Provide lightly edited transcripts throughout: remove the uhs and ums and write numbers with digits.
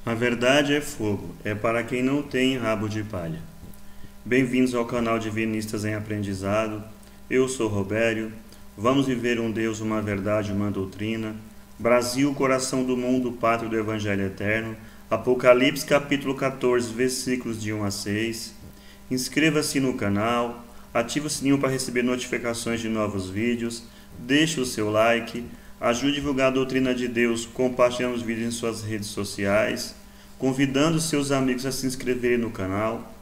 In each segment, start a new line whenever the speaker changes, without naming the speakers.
A verdade é fogo, é para quem não tem rabo de palha. Bem-vindos ao canal Divinistas em Aprendizado. Eu sou Robério. Vamos viver um Deus, uma verdade, uma doutrina. Brasil, coração do mundo, pátria do Evangelho Eterno. Apocalipse, capítulo 14, versículos de 1 a 6. Inscreva-se no canal, ative o sininho para receber notificações de novos vídeos, deixe o seu like, ajude a divulgar a doutrina de Deus compartilhando os vídeos em suas redes sociais, convidando seus amigos a se inscreverem no canal.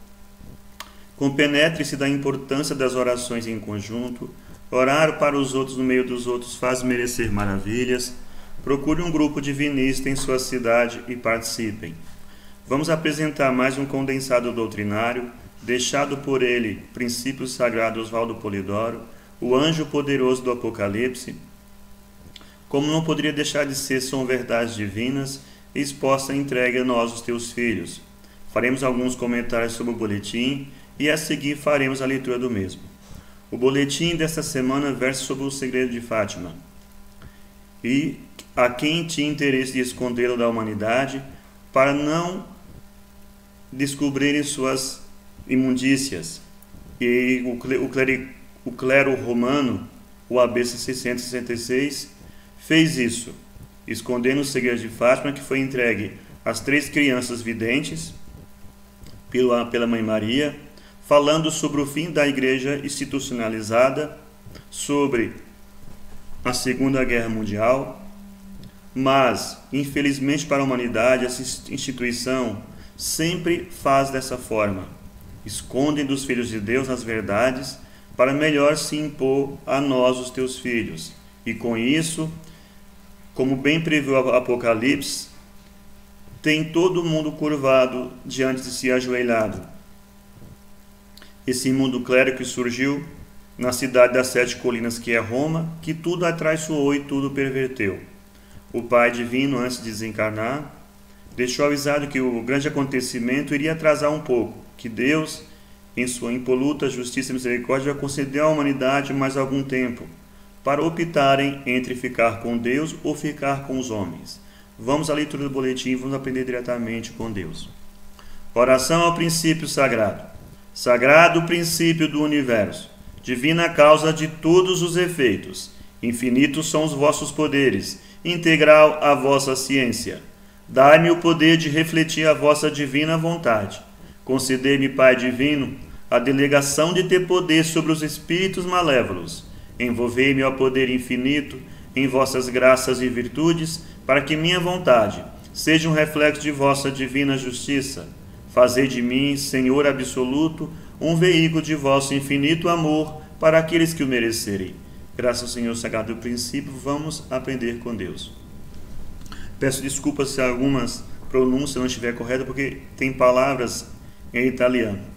Compenetre-se da importância das orações em conjunto. Orar para os outros no meio dos outros faz merecer maravilhas. Procure um grupo divinista em sua cidade e participem. Vamos apresentar mais um condensado doutrinário, deixado por ele, Princípio Sagrado Oswaldo Polidoro, o anjo poderoso do Apocalipse. Como não poderia deixar de ser, são verdades divinas, exposta e entregue a nós, os teus filhos. Faremos alguns comentários sobre o boletim e a seguir faremos a leitura do mesmo. O boletim desta semana versa sobre o segredo de Fátima. E a quem tinha interesse de escondê-lo da humanidade, para não descobrirem suas imundícias. E o clero romano, o ABC 666, fez isso, escondendo o segredo de Fátima, que foi entregue às 3 crianças videntes pela Mãe Maria, falando sobre o fim da igreja institucionalizada, sobre a Segunda Guerra Mundial. Mas, infelizmente para a humanidade, essa instituição sempre faz dessa forma. Escondem dos filhos de Deus as verdades para melhor se impor a nós, os teus filhos. E com isso, como bem previu o Apocalipse, tem todo mundo curvado diante de si, ajoelhado. Esse imundo clero que surgiu na cidade das 7 colinas, que é Roma, que tudo atraiçoou e tudo perverteu. O Pai Divino, antes de desencarnar, deixou avisado que o grande acontecimento iria atrasar um pouco, que Deus, em sua impoluta justiça e misericórdia, vai conceder à humanidade mais algum tempo, para optarem entre ficar com Deus ou ficar com os homens. Vamos à leitura do boletim e vamos aprender diretamente com Deus. Oração ao princípio sagrado. Sagrado princípio do universo, divina causa de todos os efeitos, infinitos são os vossos poderes, integral a vossa ciência. Dai-me o poder de refletir a vossa divina vontade. Concedei-me, Pai Divino, a delegação de ter poder sobre os espíritos malévolos. Envolvei-me ao poder infinito em vossas graças e virtudes, para que minha vontade seja um reflexo de vossa divina justiça. Fazei de mim, Senhor absoluto, um veículo de vosso infinito amor para aqueles que o merecerem. Graças ao Senhor Sagrado do Princípio, vamos aprender com Deus. Peço desculpas se algumas pronúncias não estiver corretas, porque tem palavras em italiano.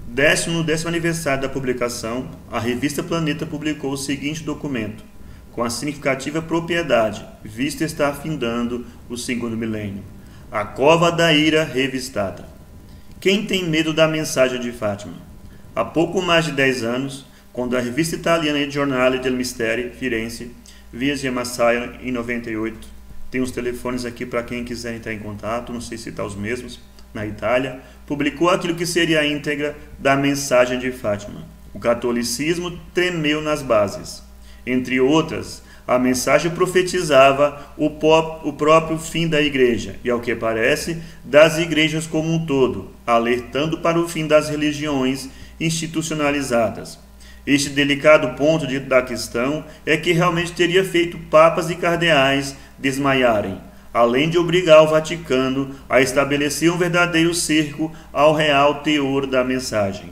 No 10º aniversário da publicação, a revista Planeta publicou o seguinte documento, com a significativa propriedade, vista estar findando o 2º milênio. A Cova da Ira revistada. Quem tem medo da mensagem de Fátima? Há pouco mais de 10 anos, quando a revista italiana Il Giornale del Misteri, Firenze, via de Massaia, em 98, tem os telefones aqui para quem quiser entrar em contato, não sei se está os mesmos, na Itália, publicou aquilo que seria a íntegra da mensagem de Fátima. O catolicismo tremeu nas bases. Entre outras, a mensagem profetizava o próprio fim da igreja, e ao que parece, das igrejas como um todo, alertando para o fim das religiões institucionalizadas. Este delicado ponto da questão é que realmente teria feito papas e cardeais desmaiarem, além de obrigar o Vaticano a estabelecer um verdadeiro cerco ao real teor da mensagem.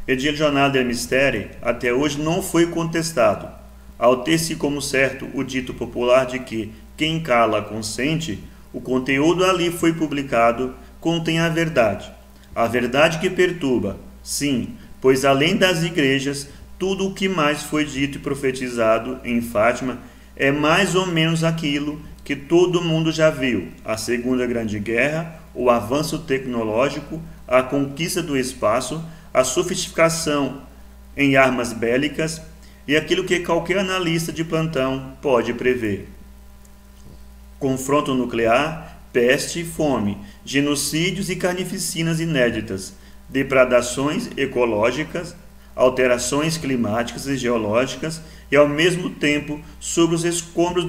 Il Giornale del Misteri até hoje não foi contestado. Ao ter-se como certo o dito popular de que quem cala consente, o conteúdo ali foi publicado contém a verdade que perturba, sim, pois além das igrejas, tudo o que mais foi dito e profetizado em Fátima é mais ou menos aquilo que todo mundo já viu: a Segunda Grande Guerra, o avanço tecnológico, a conquista do espaço, a sofisticação em armas bélicas e aquilo que qualquer analista de plantão pode prever. confronto nuclear, peste e fome, genocídios e carnificinas inéditas, depredações ecológicas, alterações climáticas e geológicas, e ao mesmo tempo sobre os escombros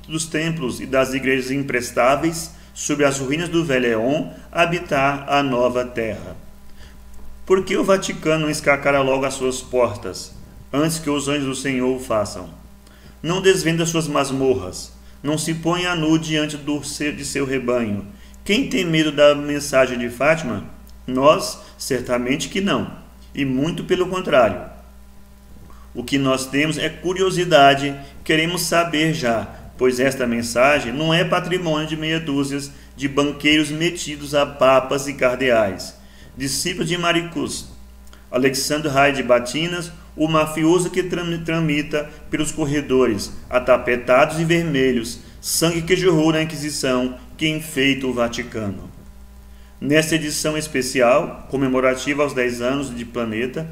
dos templos e das igrejas imprestáveis, sobre as ruínas do Velho Éon, habitar a nova terra. Por que o Vaticano não escancara logo as suas portas, antes que os anjos do Senhor o façam? Não desvenda suas masmorras, não se ponha a nu diante de seu rebanho. Quem tem medo da mensagem de Fátima? Nós, certamente que não, e muito pelo contrário. O que nós temos é curiosidade, queremos saber já, pois esta mensagem não é patrimônio de meia dúzia de banqueiros metidos a papas e cardeais, discípulos de Maricus, Alexandre Rai de Batinas, o mafioso que tramita pelos corredores, atapetados e vermelhos, sangue que jorrou na Inquisição, que enfeita o Vaticano. Nesta edição especial, comemorativa aos 10 anos de Planeta,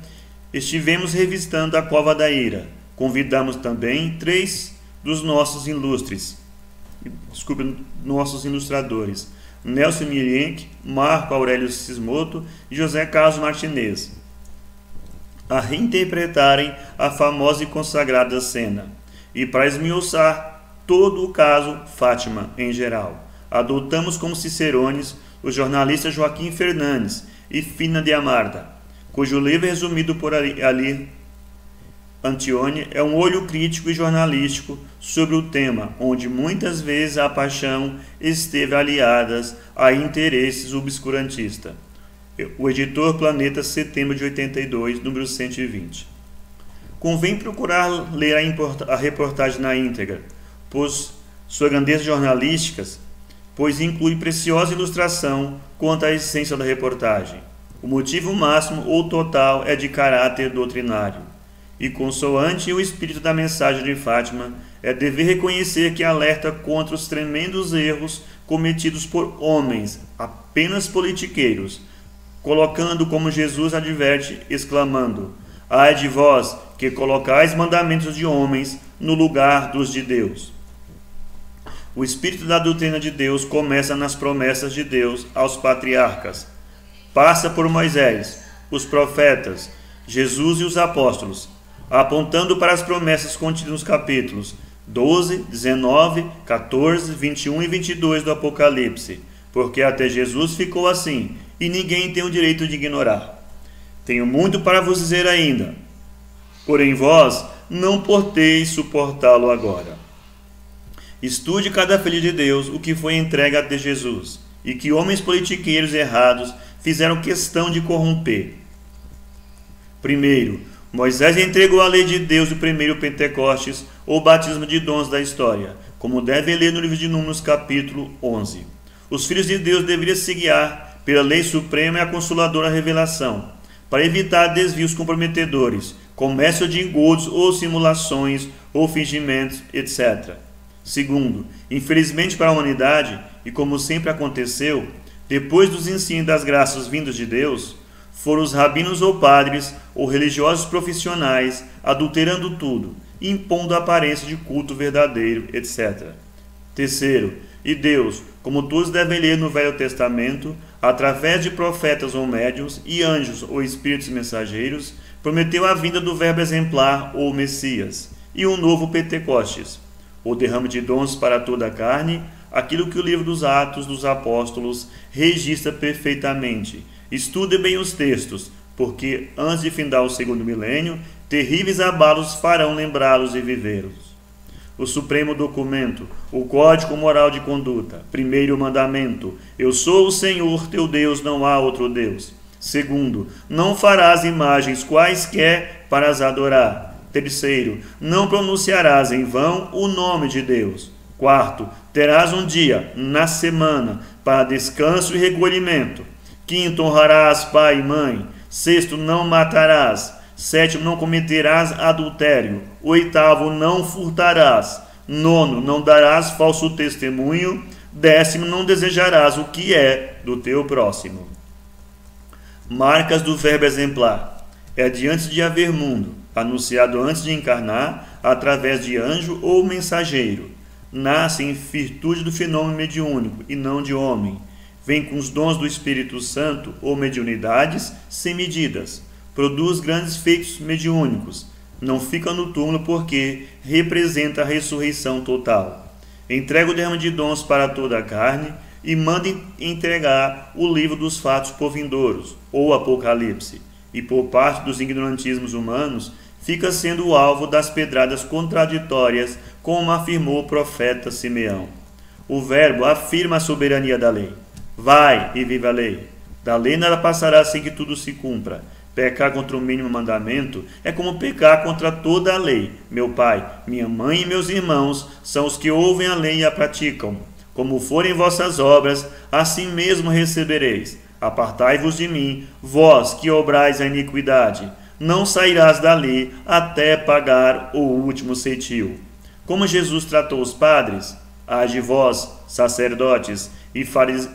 estivemos revistando a Cova da Ira. Convidamos também 3 dos nossos ilustradores, Nelson Milienck, Marco Aurélio Sismoto e José Carlos Martinez, a reinterpretarem a famosa e consagrada cena, e para esmiuçar todo o caso Fátima em geral, adotamos como cicerones o jornalista Joaquim Fernandes e Fina de Amarda, cujo livro resumido por Ali Antione é um olho crítico e jornalístico sobre o tema, onde muitas vezes a paixão esteve aliada a interesses obscurantistas. O editor Planeta, setembro de 82, número 120. Convém procurar ler a reportagem na íntegra, pois sua grandeza jornalística, pois inclui preciosa ilustração quanto à essência da reportagem. O motivo máximo ou total é de caráter doutrinário, e consoante o espírito da mensagem de Fátima, é dever reconhecer que alerta contra os tremendos erros cometidos por homens, apenas politiqueiros, colocando como Jesus adverte, exclamando: ai de vós, que colocais mandamentos de homens no lugar dos de Deus. O espírito da doutrina de Deus começa nas promessas de Deus aos patriarcas, passa por Moisés, os profetas, Jesus e os apóstolos, apontando para as promessas contidas nos capítulos 12, 19, 14, 21 e 22 do Apocalipse, porque até Jesus ficou assim, e ninguém tem o direito de ignorar. Tenho muito para vos dizer ainda, porém vós não podeis suportá-lo agora. Estude cada filho de Deus o que foi entregue até Jesus, e que homens politiqueiros errados fizeram questão de corromper. Primeiro, Moisés entregou a lei de Deus do primeiro Pentecostes, ou batismo de dons da história, como deve ler no livro de Números, capítulo 11. Os filhos de Deus deveriam se guiar pela lei suprema e a consoladora revelação, para evitar desvios comprometedores, comércio de engodos ou simulações ou fingimentos, etc. Segundo, infelizmente para a humanidade, e como sempre aconteceu, depois dos ensinos das graças vindos de Deus, foram os rabinos ou padres ou religiosos profissionais adulterando tudo, impondo a aparência de culto verdadeiro, etc. Terceiro, e Deus, como todos devem ler no Velho Testamento, através de profetas ou médiuns e anjos ou espíritos mensageiros, prometeu a vinda do verbo exemplar ou Messias e um novo Pentecostes, o derrame de dons para toda a carne, aquilo que o livro dos Atos dos Apóstolos registra perfeitamente. Estude bem os textos, porque antes de findar o segundo milênio, terríveis abalos farão lembrá-los e vivê-los. O supremo documento, o código moral de conduta. Primeiro mandamento: eu sou o Senhor teu Deus, não há outro Deus. Segundo, não farás imagens quaisquer para as adorar. Terceiro, não pronunciarás em vão o nome de Deus. Quarto, terás um dia na semana para descanso e recolhimento. Quinto, honrarás pai e mãe. Sexto, não matarás. Sétimo, não cometerás adultério. Oitavo, não furtarás. Nono, não darás falso testemunho. Décimo, não desejarás o que é do teu próximo. Marcas do verbo exemplar. É de antes de haver mundo, anunciado antes de encarnar, através de anjo ou mensageiro. nasce em virtude do fenômeno mediúnico e não de homem. Vem com os dons do Espírito Santo ou mediunidades sem medidas. Produz grandes feitos mediúnicos. Não fica no túmulo porque representa a ressurreição total. Entrega o derrame de dons para toda a carne e manda entregar o livro dos fatos por vindouros, ou Apocalipse, e por parte dos ignorantismos humanos, fica sendo o alvo das pedradas contraditórias, como afirmou o profeta Simeão. O Verbo afirma a soberania da lei. Vai e viva a lei. Da lei nada passará sem que tudo se cumpra. Pecar contra o mínimo mandamento é como pecar contra toda a lei. Meu pai, minha mãe e meus irmãos são os que ouvem a lei e a praticam. Como forem vossas obras, assim mesmo recebereis. Apartai-vos de mim, vós que obrais a iniquidade. Não sairás dali até pagar o último ceitil. Como Jesus tratou os padres, ai de vós, sacerdotes, e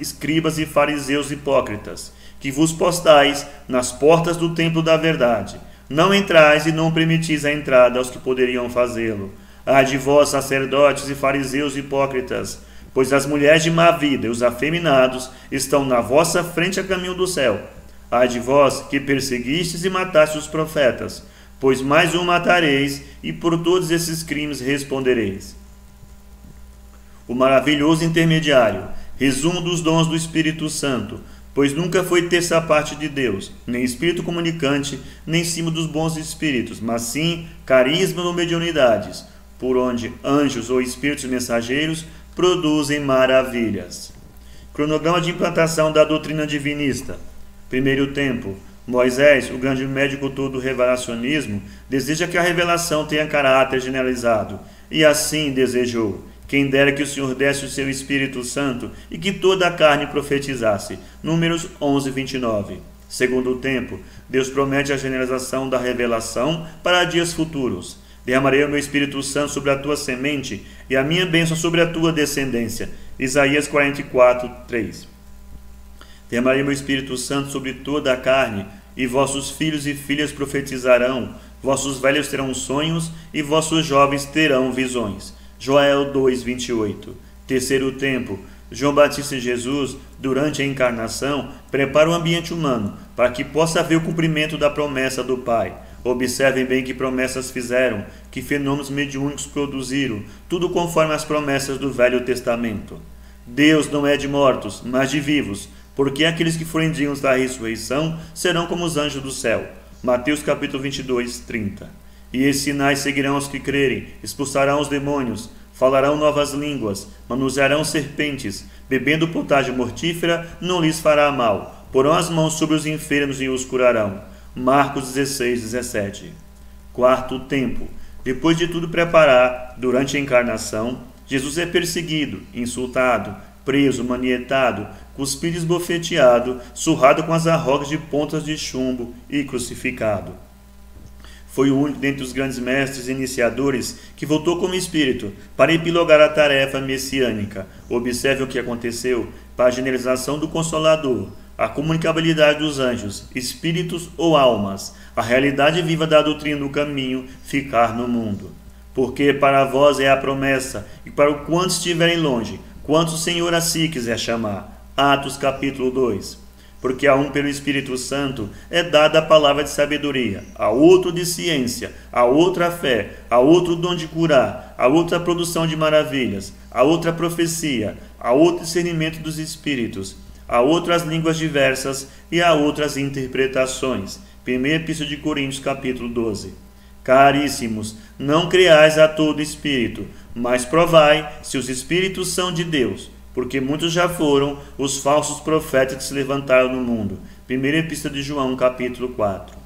escribas e fariseus hipócritas, que vos postais nas portas do templo da verdade. Não entrais e não permitis a entrada aos que poderiam fazê-lo. Ai de vós, sacerdotes e fariseus hipócritas, pois as mulheres de má vida e os afeminados estão na vossa frente a caminho do céu. Ai de vós, que perseguistes e matastes os profetas, pois mais um matareis, e por todos esses crimes respondereis. O maravilhoso intermediário, resumo dos dons do Espírito Santo, pois nunca foi terça parte de Deus, nem espírito comunicante, nem cima dos bons espíritos, mas sim carisma ou mediunidades, por onde anjos ou espíritos mensageiros produzem maravilhas. Cronograma de implantação da doutrina divinista. Primeiro tempo. Moisés, o grande médico todo do revelacionismo, deseja que a revelação tenha caráter generalizado, e assim desejou. Quem dera que o Senhor desse o seu Espírito Santo e que toda a carne profetizasse. Números 11, 29. Segundo tempo, Deus promete a generalização da revelação para dias futuros. Derramarei o meu Espírito Santo sobre a tua semente e a minha bênção sobre a tua descendência. Isaías 44, 3. Derramarei o meu Espírito Santo sobre toda a carne, e vossos filhos e filhas profetizarão, vossos velhos terão sonhos, e vossos jovens terão visões. Joel 2, 28. Terceiro tempo, João Batista e Jesus, durante a encarnação, prepara o ambiente humano para que possa haver o cumprimento da promessa do Pai. Observem bem que promessas fizeram, que fenômenos mediúnicos produziram, tudo conforme as promessas do Velho Testamento. Deus não é de mortos, mas de vivos, porque aqueles que forem dignos da ressurreição serão como os anjos do céu. Mateus capítulo 22, 30. E esses sinais seguirão os que crerem, expulsarão os demônios, falarão novas línguas, manusearão serpentes, bebendo potágem mortífera não lhes fará mal, porão as mãos sobre os enfermos e os curarão. Marcos 16, 17. Quarto tempo. Depois de tudo preparar, durante a encarnação, Jesus é perseguido, insultado, preso, manietado, cuspido e esbofeteado, surrado com as arrogas de pontas de chumbo e crucificado. Foi o único dentre os grandes mestres e iniciadores que voltou como espírito para epilogar a tarefa messiânica. Observe o que aconteceu para a generalização do Consolador, a comunicabilidade dos anjos, espíritos ou almas, a realidade viva da doutrina do caminho, ficar no mundo. Porque para vós é a promessa, e para o quantos estiverem longe, quantos o Senhor a si quiser chamar. Atos capítulo 2. Porque a um pelo Espírito Santo é dada a palavra de sabedoria, a outro de ciência, a outra a fé, a outro o dom de curar, a outra a produção de maravilhas, a outra a profecia, a outro discernimento dos espíritos, a outras línguas diversas e a outras interpretações. 1 Epístola de Coríntios capítulo 12. Caríssimos, não creais a todo espírito, mas provai se os espíritos são de Deus, porque muitos já foram os falsos profetas que se levantaram no mundo. 1 Epístola de João, capítulo 4.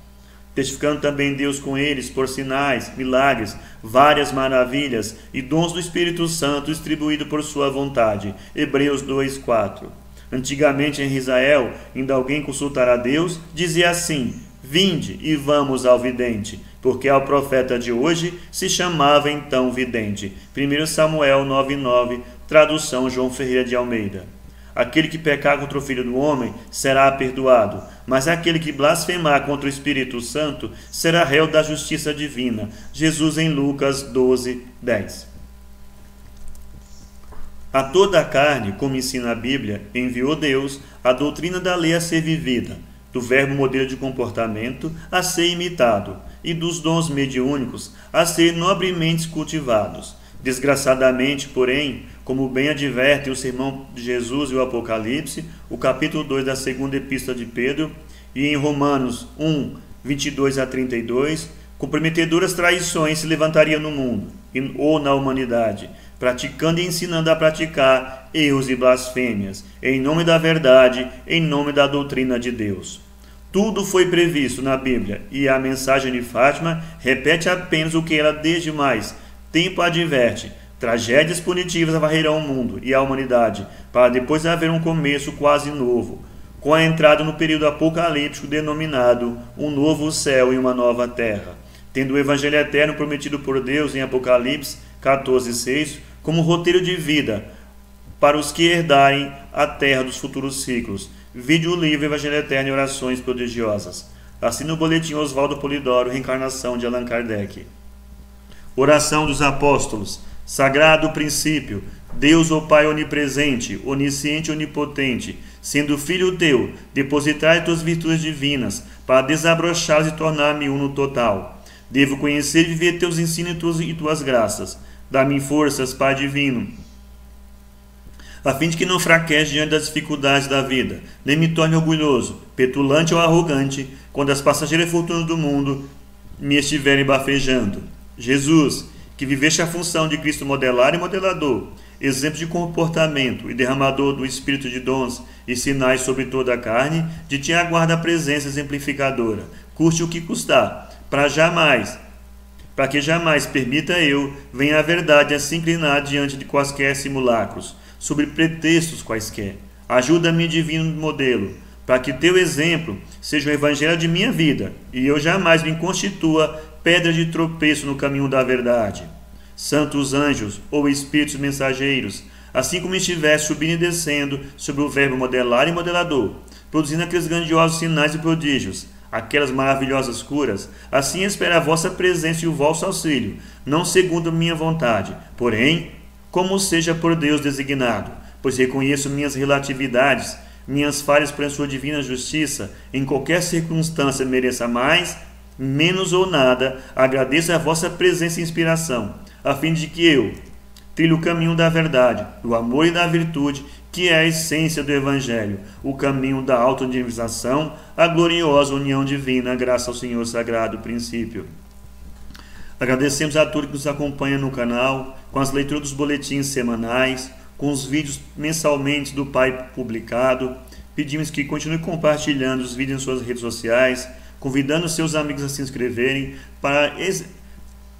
Testificando também Deus com eles por sinais, milagres, várias maravilhas e dons do Espírito Santo distribuído por sua vontade. Hebreus 2, 4. Antigamente em Israel, ainda alguém consultar a Deus, dizia assim: vinde e vamos ao vidente, porque ao profeta de hoje se chamava então vidente. 1 Samuel 9:9, tradução João Ferreira de Almeida. Aquele que pecar contra o Filho do Homem será perdoado, mas aquele que blasfemar contra o Espírito Santo será réu da justiça divina. Jesus em Lucas 12:10. A toda a carne, como ensina a Bíblia, enviou Deus a doutrina da lei a ser vivida, do verbo modelo de comportamento a ser imitado, e dos dons mediúnicos a ser nobremente cultivados. Desgraçadamente, porém, como bem advertem o sermão de Jesus e o Apocalipse, o capítulo 2 da segunda epístola de Pedro, e em Romanos 1, 22 a 32, comprometedoras traições se levantariam no mundo ou na humanidade, praticando e ensinando a praticar erros e blasfêmias, em nome da verdade, em nome da doutrina de Deus. Tudo foi previsto na Bíblia, e a mensagem de Fátima repete apenas o que ela desde mais tempo adverte: tragédias punitivas varrerão o mundo e a humanidade, para depois haver um começo quase novo, com a entrada no período apocalíptico denominado um novo céu e uma nova terra, tendo o Evangelho eterno prometido por Deus em Apocalipse 14:6 como roteiro de vida para os que herdarem a terra dos futuros ciclos. Vide o livro Evangelho Eterno e Orações Prodigiosas. Assina o boletim Oswaldo Polidoro, Reencarnação de Allan Kardec. Oração dos Apóstolos. Sagrado princípio, Deus, o Pai onipresente, onisciente e onipotente, sendo Filho teu, depositai tuas virtudes divinas, para desabrochá-las e tornar-me uno total. Devo conhecer e viver teus ensinos e tuas graças. Dá-me forças, Pai divino, a fim de que não fraqueje diante das dificuldades da vida, nem me torne orgulhoso, petulante ou arrogante, quando as passageiras fortunas do mundo me estiverem bafejando. Jesus, que viveste a função de Cristo modelar e modelador, exemplo de comportamento e derramador do Espírito de dons e sinais sobre toda a carne, de ti aguarda a presença exemplificadora, custe o que custar, para que jamais permita eu venha a verdade a se inclinar diante de quaisquer simulacros, sobre pretextos quaisquer. Ajuda-me, divino modelo, para que teu exemplo seja o evangelho de minha vida, e eu jamais me constitua pedra de tropeço no caminho da verdade. Santos anjos, ou espíritos mensageiros, assim como estivesse subindo e descendo sobre o verbo modelar e modelador, produzindo aqueles grandiosos sinais e prodígios, aquelas maravilhosas curas, assim espero a vossa presença e o vosso auxílio, não segundo minha vontade, porém, como seja por Deus designado, pois reconheço minhas relatividades, minhas falhas por sua divina justiça, em qualquer circunstância mereça mais, menos ou nada, agradeço a vossa presença e inspiração, a fim de que eu trilhe o caminho da verdade, do amor e da virtude, que é a essência do Evangelho, o caminho da autodivinização, a gloriosa união divina, graças ao Senhor Sagrado Princípio. Agradecemos a todos que nos acompanham no canal, com as leituras dos boletins semanais, com os vídeos mensalmente do Pai publicado. Pedimos que continue compartilhando os vídeos em suas redes sociais, convidando seus amigos a se inscreverem para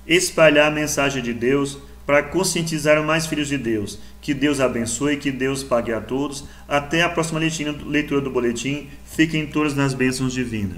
espalhar a mensagem de Deus, para conscientizar mais filhos de Deus. Que Deus abençoe, que Deus pague a todos. Até a próxima leitura do boletim. Fiquem todos nas bênçãos divinas.